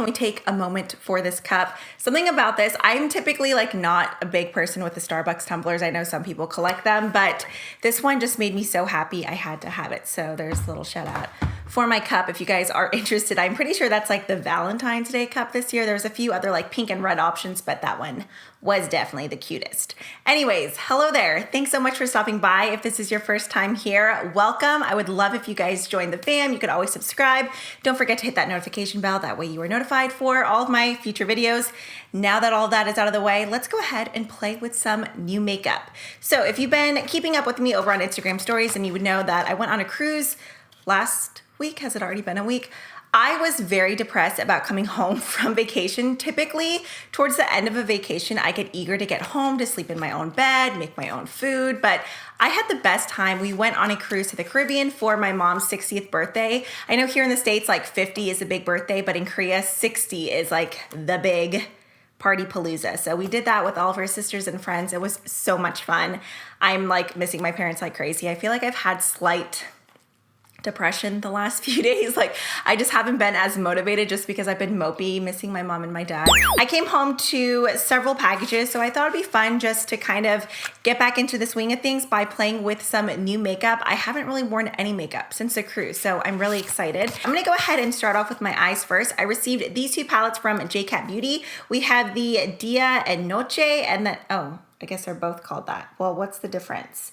can we take a moment for this cup? Something about this, I'm typically like not a big person with the Starbucks tumblers. I know some people collect them, but this one just made me so happy I had to have it. So there's a little shout out for my cup if you guys are interested. I'm pretty sure that's like the Valentine's Day cup this year. There's a few other like pink and red options, but that one was definitely the cutest. Anyways, hello there. Thanks so much for stopping by. If this is your first time here, welcome. I would love if you guys join the fam. You could always subscribe. Don't forget to hit that notification bell. That way you are notified for all of my future videos. Now that all that is out of the way, let's go ahead and play with some new makeup. So if you've been keeping up with me over on Instagram stories, then you would know that I went on a cruise last week. Has it already been a week? I was very depressed about coming home from vacation. Typically, towards the end of a vacation, I get eager to get home, to sleep in my own bed, make my own food, but I had the best time. We went on a cruise to the Caribbean for my mom's 60th birthday. I know here in the States, like 50 is a big birthday, but in Korea, 60 is like the big party palooza. So we did that with all of our sisters and friends. It was so much fun. I'm like missing my parents like crazy. I feel like I've had slight depression the last few days. Like I just haven't been as motivated just because I've been mopey, missing my mom and my dad. I came home to several packages, so I thought it'd be fun just to kind of get back into the swing of things by playing with some new makeup. I haven't really worn any makeup since the cruise, so I'm really excited. I'm gonna go ahead and start off with my eyes first. I received these two palettes from J.CAT Beauty. We have the Dia and Noche, and then, oh, I guess they're both called that. Well, what's the difference?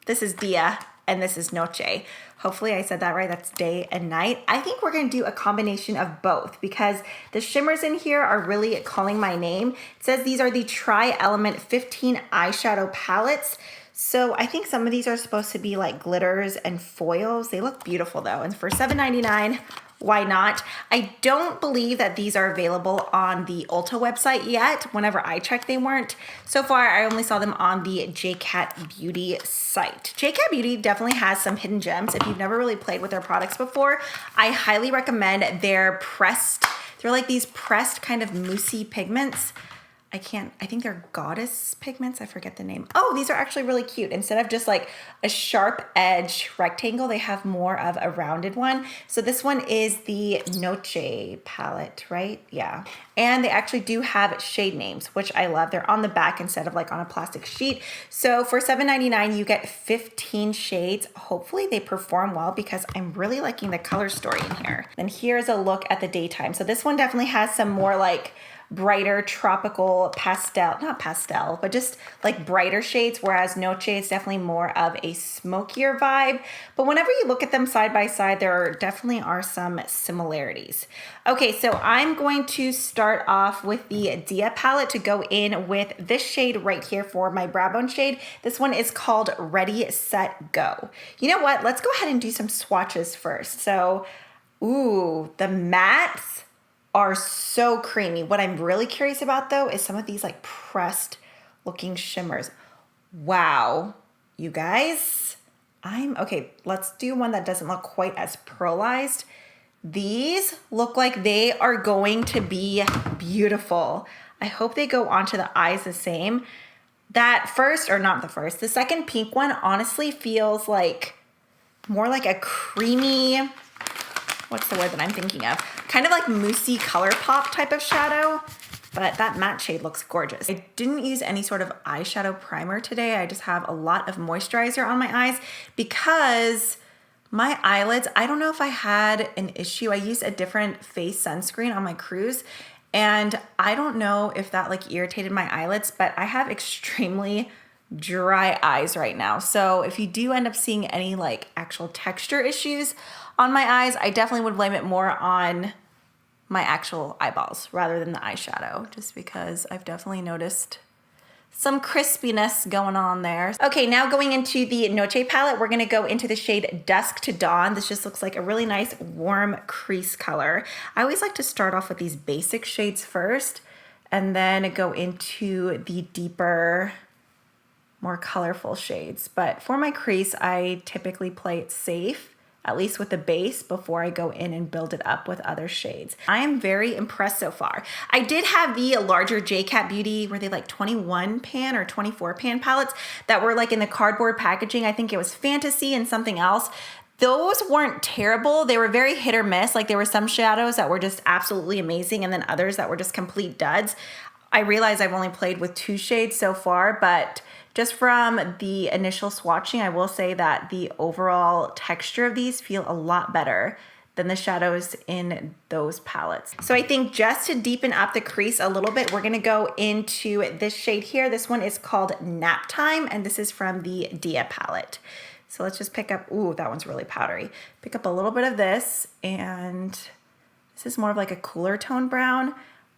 This is Dia and this is Noche. Hopefully I said that right. That's day and night. I think we're gonna do a combination of both because the shimmers in here are really calling my name. It says these are the Tri-Element 15 eyeshadow palettes. So I think some of these are supposed to be like glitters and foils. They look beautiful though. And for $7.99, why not? I don't believe that these are available on the Ulta website yet. Whenever I checked, they weren't. So far, I only saw them on the J.CAT Beauty site. J.CAT Beauty definitely has some hidden gems. If you've never really played with their products before, I highly recommend their pressed, they're like these pressed kind of moussey pigments. I think they're goddess pigments. I forget the name. Oh, these are actually really cute. Instead of just like a sharp edge rectangle, they have more of a rounded one. So this one is the Noche palette, right? Yeah. And they actually do have shade names, which I love. They're on the back instead of like on a plastic sheet. So for $7.99, you get 15 shades. Hopefully they perform well because I'm really liking the color story in here. And here's a look at the daytime. So this one definitely has some more like brighter tropical pastel, not pastel, but just like brighter shades, whereas Noche is definitely more of a smokier vibe. But whenever you look at them side by side, there definitely are some similarities. Okay, so I'm going to start off with the Dia palette to go in with this shade right here for my brow bone shade. This one is called Ready, Set, Go. You know what? Let's go ahead and do some swatches first. So, ooh, the mattes are so creamy. What I'm really curious about though is some of these like pressed looking shimmers. Wow, you guys, okay, let's do one that doesn't look quite as pearlized. These look like they are going to be beautiful. I hope they go onto the eyes the same. That first, or not the first, the second pink one honestly feels like more like a creamy, what's the word that I'm thinking of? Kind of like moussey color pop type of shadow, but that matte shade looks gorgeous. I didn't use any sort of eyeshadow primer today. I just have a lot of moisturizer on my eyes because my eyelids, I don't know if I had an issue. I used a different face sunscreen on my cruise and I don't know if that like irritated my eyelids, but I have extremely dry eyes right now. So if you do end up seeing any like actual texture issues on my eyes, I definitely would blame it more on my actual eyeballs rather than the eyeshadow, just because I've definitely noticed some crispiness going on there. Okay, now going into the Noche palette, we're gonna go into the shade Dusk to Dawn. This just looks like a really nice warm crease color. I always like to start off with these basic shades first and then go into the deeper, more colorful shades. But for my crease, I typically play it safe, at least with the base, before I go in and build it up with other shades. I am very impressed so far. I did have the larger J.CAT Beauty, were they like 21 pan or 24 pan palettes that were like in the cardboard packaging. I think it was Fantasy and something else. Those weren't terrible. They were very hit or miss. Like there were some shadows that were just absolutely amazing and then others that were just complete duds. I realize I've only played with 2 shades so far, but just from the initial swatching, I will say that the overall texture of these feel a lot better than the shadows in those palettes. So I think just to deepen up the crease a little bit, we're gonna go into this shade here. This one is called Nap Time, and this is from the Dia palette. So let's just pick up, ooh, that one's really powdery. Pick up a little bit of this, and this is more of like a cooler tone brown.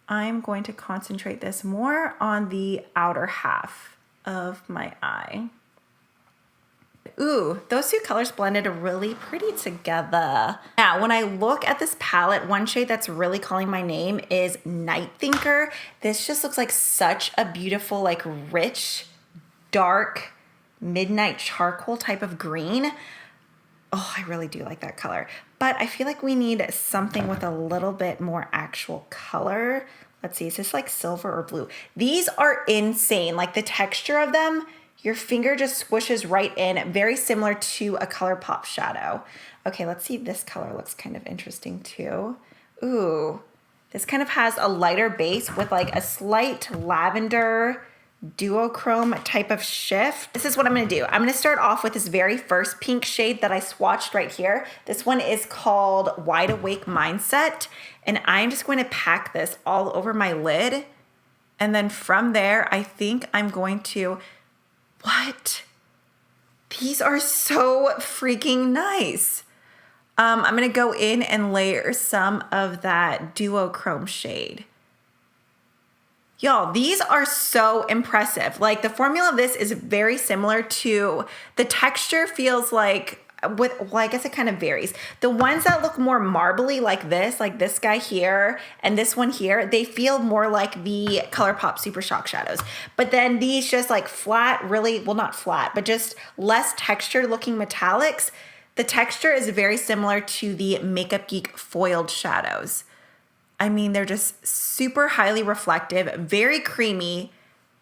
I'm going to concentrate this more on the outer half of my eye. Ooh, those 2 colors blended really pretty together. Now, when I look at this palette, one shade that's really calling my name is Night Thinker. This just looks like such a beautiful, like rich, dark, midnight charcoal type of green. Oh, I really do like that color. But I feel like we need something with a little bit more actual color. Let's see, is this like silver or blue? These are insane. Like the texture of them, your finger just swishes right in, very similar to a ColourPop shadow. Okay, let's see, this color looks kind of interesting too. Ooh, this kind of has a lighter base with like a slight lavender duochrome type of shift. This is what I'm gonna do. I'm gonna start off with this very first pink shade that I swatched right here. This one is called Wide Awake Mindset, and I'm just going to pack this all over my lid. And then from there, I think I'm going to, what? These are so freaking nice. I'm gonna go in and layer some of that duochrome shade. Y'all, these are so impressive. Like the formula of this is very similar to, the texture feels like, well, I guess it kind of varies. The ones that look more marbly like this guy here and this one here, they feel more like the ColourPop Super Shock shadows. But then these just like flat, really, well not flat, but just less textured looking metallics. The texture is very similar to the Makeup Geek foiled shadows. I mean, they're just super highly reflective, very creamy.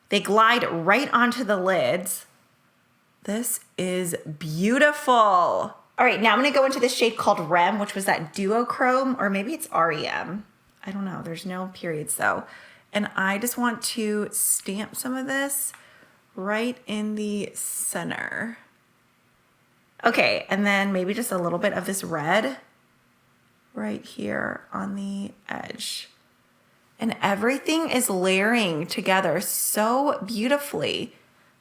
They glide right onto the lids. This is beautiful. All right, now I'm gonna go into this shade called Rem, which was that duochrome, or maybe it's REM. I don't know, there's no periods though. And I just want to stamp some of this right in the center. Okay, and then maybe just a little bit of this red right here on the edge. And everything is layering together so beautifully.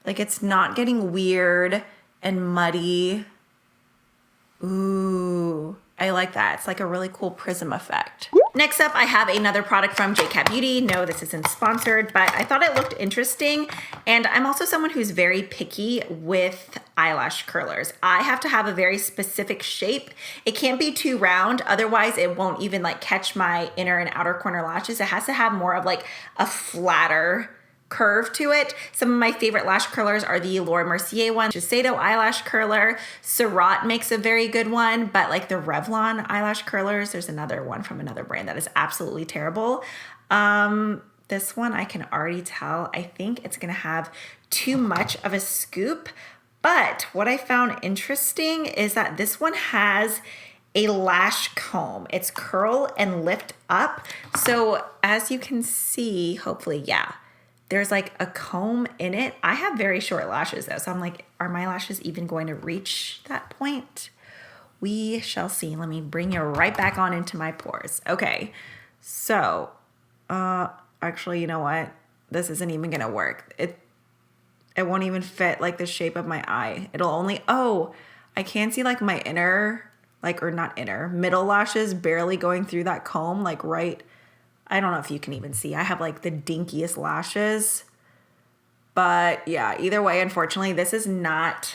Like it's not getting weird and muddy. Ooh, I like that. It's like a really cool prism effect. Next up, I have another product from J.CAT Beauty. No, this isn't sponsored, but I thought it looked interesting. And I'm also someone who's very picky with eyelash curlers. I have to have a very specific shape. It can't be too round, otherwise it won't even like catch my inner and outer corner lashes. It has to have more of like a flatter curve to it. Some of my favorite lash curlers are the Laura Mercier one, Shiseido eyelash curler. Surratt makes a very good one, but like the Revlon eyelash curlers, there's another one from another brand that is absolutely terrible. This one I can already tell, I think it's gonna have too much of a scoop, but what I found interesting is that this one has a lash comb. It's curl and lift up. So as you can see, hopefully, yeah, there's like a comb in it. I have very short lashes though, so I'm like, are my lashes even going to reach that point? We shall see. Let me bring you right back on into my pores. Okay, so actually, you know what? This isn't even gonna work. It won't even fit like the shape of my eye. It'll only, oh, I can see like my inner, like, or not inner, middle lashes barely going through that comb, like right, I don't know if you can even see. I have like the dinkiest lashes. But yeah, either way, unfortunately, this is not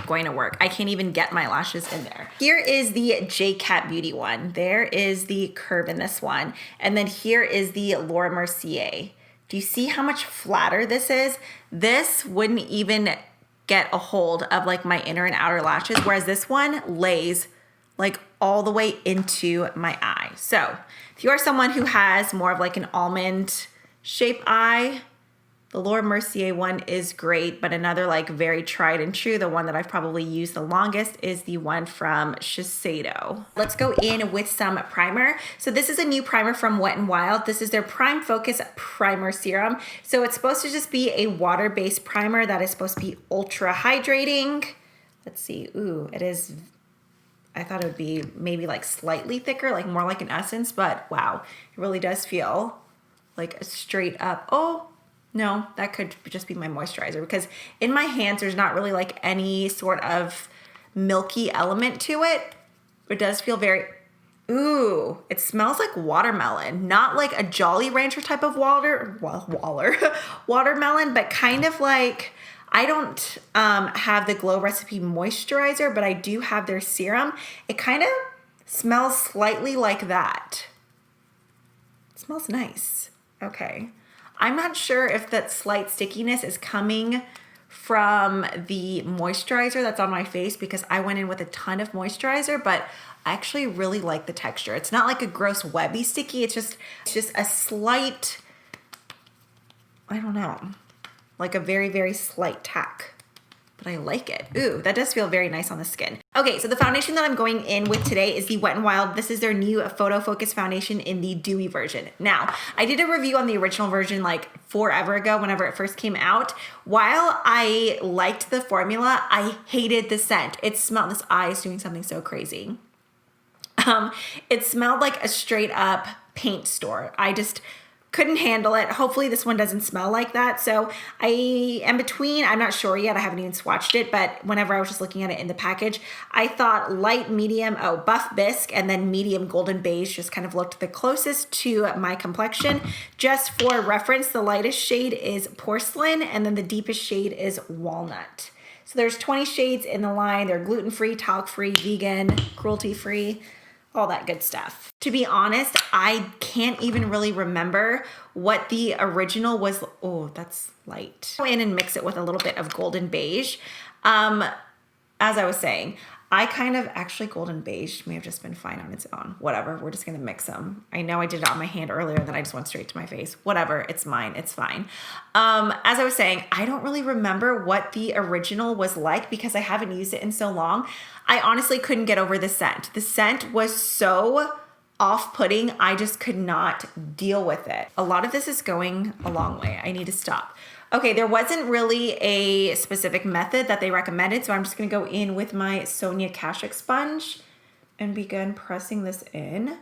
going to work. I can't even get my lashes in there. Here is the J.CAT Beauty one. There is the curve in this one. And then here is the Laura Mercier. Do you see how much flatter this is? This wouldn't even get a hold of like my inner and outer lashes, whereas this one lays like all the way into my eye. So if you are someone who has more of like an almond shape eye, The Laura Mercier one is great, but another like very tried and true, the one that I've probably used the longest is the one from Shiseido. Let's go in with some primer. So this is a new primer from Wet n Wild. This is their Prime Focus Primer Serum. So it's supposed to just be a water-based primer that is supposed to be ultra hydrating. Let's see, ooh, it is, I thought it would be maybe like slightly thicker, like more like an essence, but wow, it really does feel like a straight up, oh, no, that could just be my moisturizer because in my hands, there's not really like any sort of milky element to it. It does feel very, ooh, it smells like watermelon, not like a Jolly Rancher type of watermelon, but kind of like, I don't have the Glow Recipe moisturizer, but I do have their serum. It kind of smells slightly like that. It smells nice. Okay. I'm not sure if that slight stickiness is coming from the moisturizer that's on my face because I went in with a ton of moisturizer, but I actually really like the texture. It's not like a gross webby sticky. It's just a slight, I don't know, like a very, very slight tack. But I like it. Ooh, that does feel very nice on the skin. Okay, so the foundation that I'm going in with today is the Wet n Wild. This is their new Photo Focus foundation in the Dewy version. Now, I did a review on the original version like forever ago whenever it first came out. While I liked the formula, I hated the scent. It smelled, this eye is doing something so crazy. It smelled like a straight up paint store. I just couldn't handle it. Hopefully this one doesn't smell like that. So I am between, I'm not sure yet. I haven't even swatched it, but whenever I was just looking at it in the package, I thought light, medium, oh, buff bisque, and then medium golden beige just kind of looked the closest to my complexion. Just for reference, the lightest shade is porcelain, and then the deepest shade is walnut. So there's 20 shades in the line. They're gluten-free, talc-free, vegan, cruelty-free, all that good stuff. To be honest, I can't even really remember what the original was. Oh, that's light. Go in and mix it with a little bit of golden beige. As I was saying, I kind of, actually golden beige may have just been fine on its own. Whatever, we're just gonna mix them. I know I did it on my hand earlier, then I just went straight to my face. Whatever, it's mine, it's fine. As I was saying, I don't really remember what the original was like because I haven't used it in so long. I honestly couldn't get over the scent. The scent was so off-putting, I just could not deal with it. A lot of this is going a long way. I need to stop. Okay, there wasn't really a specific method that they recommended, so I'm just gonna go in with my Sonia Kashuk sponge and begin pressing this in.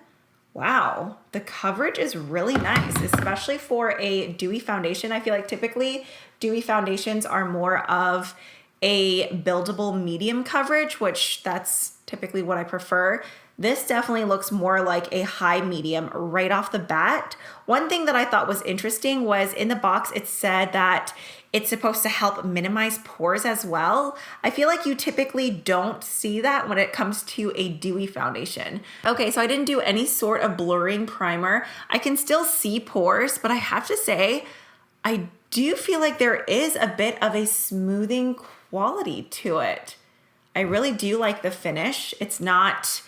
Wow, the coverage is really nice, especially for a dewy foundation. I feel like typically dewy foundations are more of a buildable medium coverage, which that's typically what I prefer. This definitely looks more like a high medium right off the bat. One thing that I thought was interesting was in the box, it said that it's supposed to help minimize pores as well. I feel like you typically don't see that when it comes to a dewy foundation. Okay, so I didn't do any sort of blurring primer. I can still see pores, but I have to say, I do feel like there is a bit of a smoothing quality to it. I really do like the finish. It's not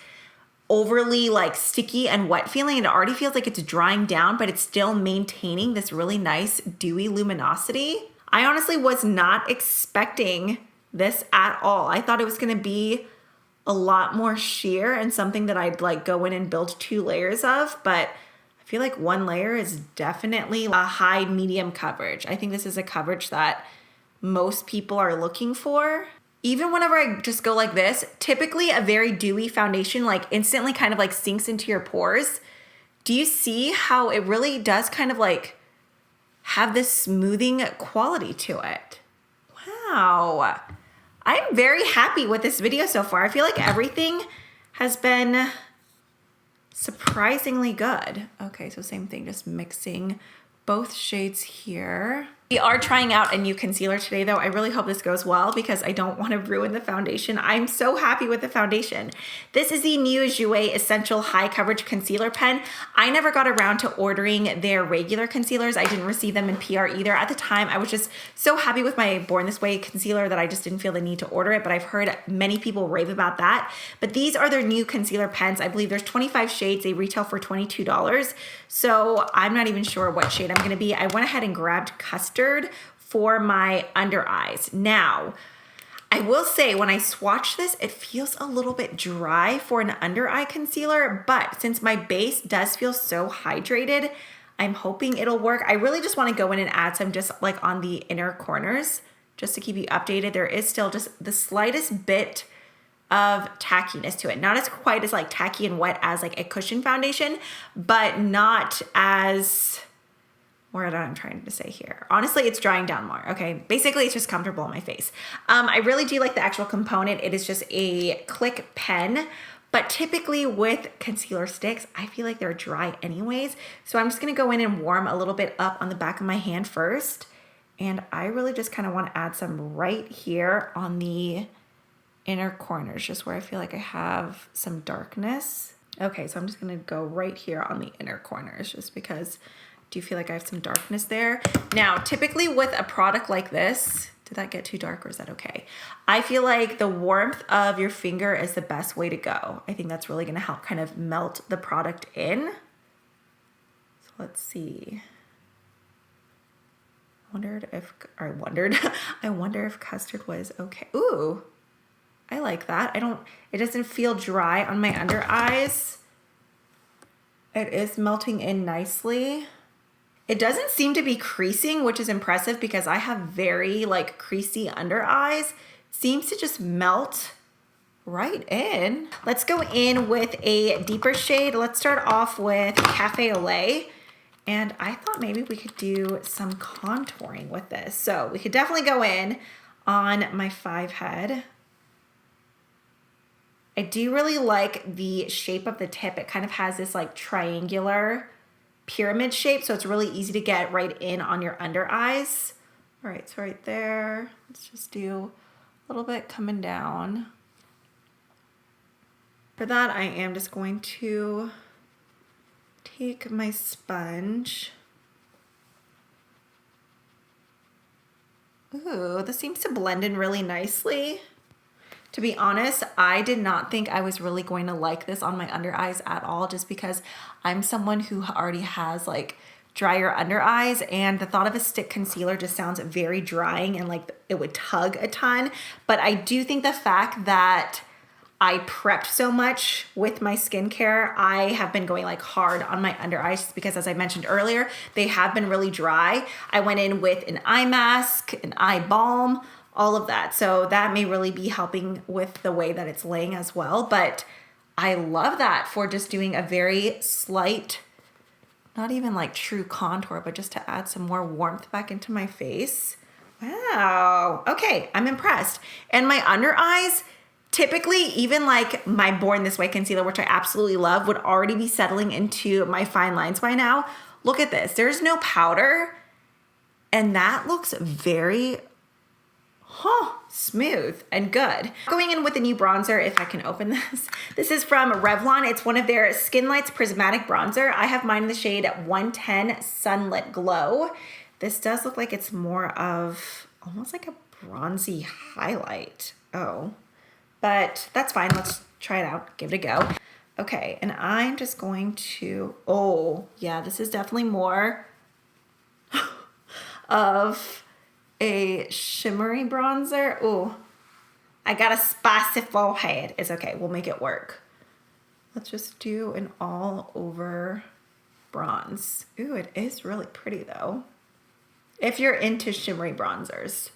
overly like sticky and wet feeling. It already feels like it's drying down, but it's still maintaining this really nice dewy luminosity. I honestly was not expecting this at all. I thought it was gonna be a lot more sheer and something that I'd like go in and build 2 layers of, but I feel like 1 layer is definitely a high medium coverage. I think this is a coverage that most people are looking for. Even whenever I just go like this, typically a very dewy foundation like instantly kind of like sinks into your pores. Do you see how it really does kind of like have this smoothing quality to it? Wow. I'm very happy with this video so far. I feel like everything has been surprisingly good. Okay, so same thing, just mixing both shades here. We are trying out a new concealer today though. I really hope this goes well because I don't want to ruin the foundation. I'm so happy with the foundation. This is the new Jouer Essential High Coverage Concealer Pen. I never got around to ordering their regular concealers. I didn't receive them in PR either. At the time, I was just so happy with my Born This Way concealer that I just didn't feel the need to order it, but I've heard many people rave about that. But these are their new concealer pens. I believe there's 25 shades. They retail for $22. So I'm not even sure what shade I'm gonna be. I went ahead and grabbed Custard mustard for my under eyes. Now, I will say when I swatch this, it feels a little bit dry for an under eye concealer, but since my base does feel so hydrated, I'm hoping it'll work. I really just want to go in and add some just like on the inner corners, just to keep you updated. There is still just the slightest bit of tackiness to it. Not as quite as like tacky and wet as like a cushion foundation, but not as, what I'm trying to say here. Honestly, it's drying down more, okay? Basically, it's just comfortable on my face. I really do like the actual component. It is just a click pen, but typically with concealer sticks, I feel like they're dry anyways. So I'm just gonna go in and warm a little bit up on the back of my hand first. And I really just kind of want to add some right here on the inner corners, just where I feel like I have some darkness. Okay, so I'm just gonna go right here on the inner corners just because I do feel like I have some darkness there. Now, typically with a product like this, did that get too dark or is that okay? I feel like the warmth of your finger is the best way to go. I think that's really gonna help kind of melt the product in. So let's see. I wonder if custard was okay. Ooh, I like that. It doesn't feel dry on my under eyes. It is melting in nicely. It doesn't seem to be creasing, which is impressive because I have very like creasy under eyes. Seems to just melt right in. Let's go in with a deeper shade. Let's start off with Cafe au Lait. And I thought maybe we could do some contouring with this. So we could definitely go in on my 5 head. I do really like the shape of the tip. It kind of has this like triangular pyramid shape. So it's really easy to get right in on your under eyes. All right, so right there, let's just do a little bit coming down. For that, I am just going to take my sponge. Ooh, this seems to blend in really nicely. To be honest, I did not think I was really going to like this on my under eyes at all, just because I'm someone who already has like drier under eyes, and the thought of a stick concealer just sounds very drying and like it would tug a ton. But I do think the fact that I prepped so much with my skincare, I have been going like hard on my under eyes just because, as I mentioned earlier, they have been really dry. I went in with an eye mask, an eye balm, all of that. So that may really be helping with the way that it's laying as well. But I love that for just doing a very slight, not even like true contour, but just to add some more warmth back into my face. Wow. Okay, I'm impressed. And my under eyes, typically, even like my Born This Way concealer, which I absolutely love, would already be settling into my fine lines by now. Look at this. There's no powder, and that looks very smooth and good. Going in with a new bronzer, if I can open this. This is from Revlon. It's one of their Skin Lights Prismatic Bronzer. I have mine in the shade 110 Sunlit Glow. This does look like it's more of almost like a bronzy highlight. Oh. But that's fine. Let's try it out. Give it a go. Okay, and I'm just going to, oh, yeah, this is definitely more of a shimmery bronzer. Oh, I got a spicy forehead. It's okay. We'll make it work. Let's just do an all over bronze. Ooh, it is really pretty though. If you're into shimmery bronzers.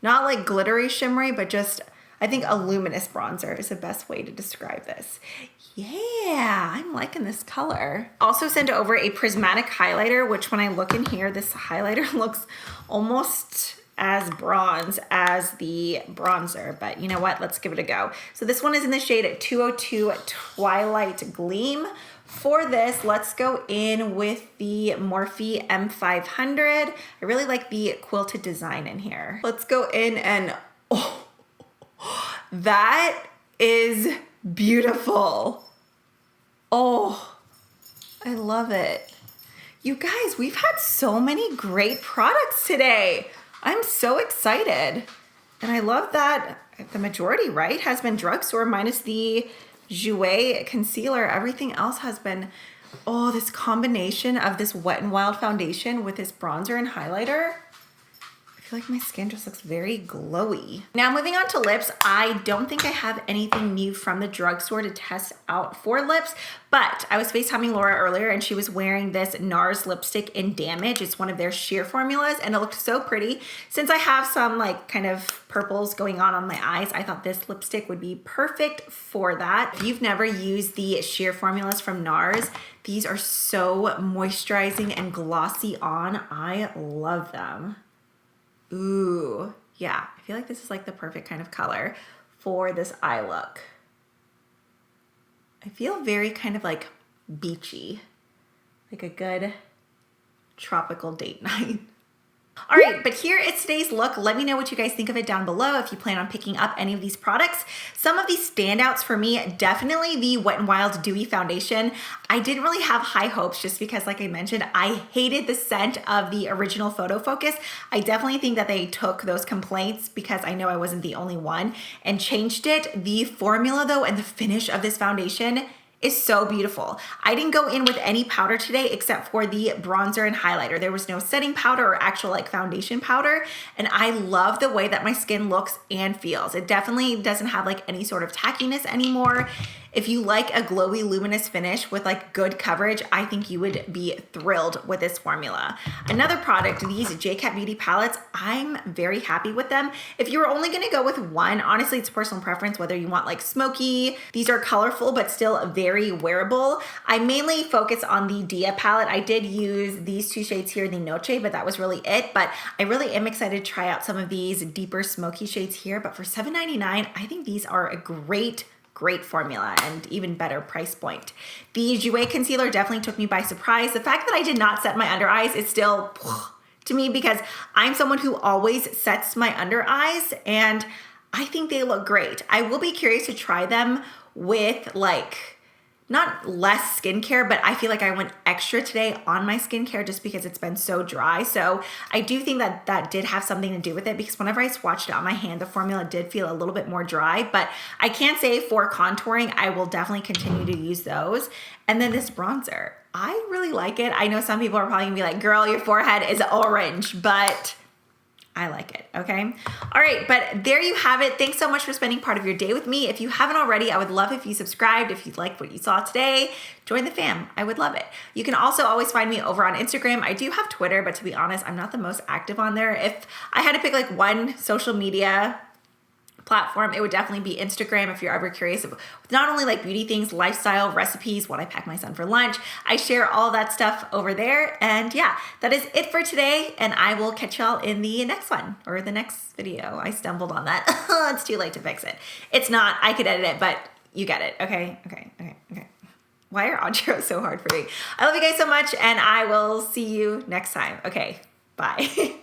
Not like glittery shimmery, but just, I think a luminous bronzer is the best way to describe this. Yeah, I'm liking this color. Also sent over a prismatic highlighter, which when I look in here, this highlighter looks almost as bronze as the bronzer, but you know what? Let's give it a go. So this one is in the shade 202 Twilight Gleam. For this, let's go in with the Morphe M500. I really like the quilted design in here. Let's go in and, oh, that is beautiful. Oh, I love it. You guys, we've had so many great products today. I'm so excited. And I love that the majority, right, has been drugstore minus the Jouer Concealer. Everything else has been, oh, this combination of this Wet n Wild foundation with this bronzer and highlighter. I feel like my skin just looks very glowy. Now moving on to lips, I don't think I have anything new from the drugstore to test out for lips, but I was FaceTiming Laura earlier and she was wearing this NARS lipstick in Damage. It's one of their sheer formulas and it looked so pretty. Since I have some like kind of purples going on my eyes, I thought this lipstick would be perfect for that. If you've never used the sheer formulas from NARS, these are so moisturizing and glossy on. I love them. Ooh, yeah, I feel like this is like the perfect kind of color for this eye look. I feel very kind of like beachy, like a good tropical date night. All right, but here is today's look. Let me know what you guys think of it down below if you plan on picking up any of these products. Some of these standouts for me, definitely the Wet n Wild Dewy Foundation. I didn't really have high hopes just because, like I mentioned, I hated the scent of the original Photo Focus. I definitely think that they took those complaints, because I know I wasn't the only one, and changed it. The formula though and the finish of this foundation is so beautiful. I didn't go in with any powder today except for the bronzer and highlighter. There was no setting powder or actual like foundation powder. And I love the way that my skin looks and feels. It definitely doesn't have like any sort of tackiness anymore. If you like a glowy luminous finish with like good coverage, I think you would be thrilled with this formula. Another product, these J.CAT Beauty palettes, I'm very happy with them. If you were only gonna go with one, honestly, it's personal preference, whether you want like smoky, these are colorful, but still very wearable. I mainly focus on the Dia palette. I did use these two shades here, the Noche, but that was really it. But I really am excited to try out some of these deeper smoky shades here. But for $7.99, I think these are a great formula and even better price point. The Jouer Concealer definitely took me by surprise. The fact that I did not set my under eyes is still to me, because I'm someone who always sets my under eyes and I think they look great. I will be curious to try them with like, not less skincare, but I feel like I went extra today on my skincare just because it's been so dry. So I do think that that did have something to do with it, because whenever I swatched it on my hand, the formula did feel a little bit more dry, but I can say for contouring, I will definitely continue to use those. And then this bronzer, I really like it. I know some people are probably gonna be like, girl, your forehead is orange, but I like it, okay? All right, but there you have it. Thanks so much for spending part of your day with me. If you haven't already, I would love if you subscribed. If you liked what you saw today, join the fam. I would love it. You can also always find me over on Instagram. I do have Twitter, but to be honest, I'm not the most active on there. If I had to pick like one social media platform, it would definitely be Instagram. If you're ever curious of not only like beauty things, lifestyle, recipes, what I pack my son for lunch, I share all that stuff over there. And yeah, that is it for today. And I will catch y'all in the next one or the next video. I stumbled on that. It's too late to fix it. It's not, I could edit it, but you get it. Okay. Why are outros so hard for me? I love you guys so much and I will see you next time. Okay, bye.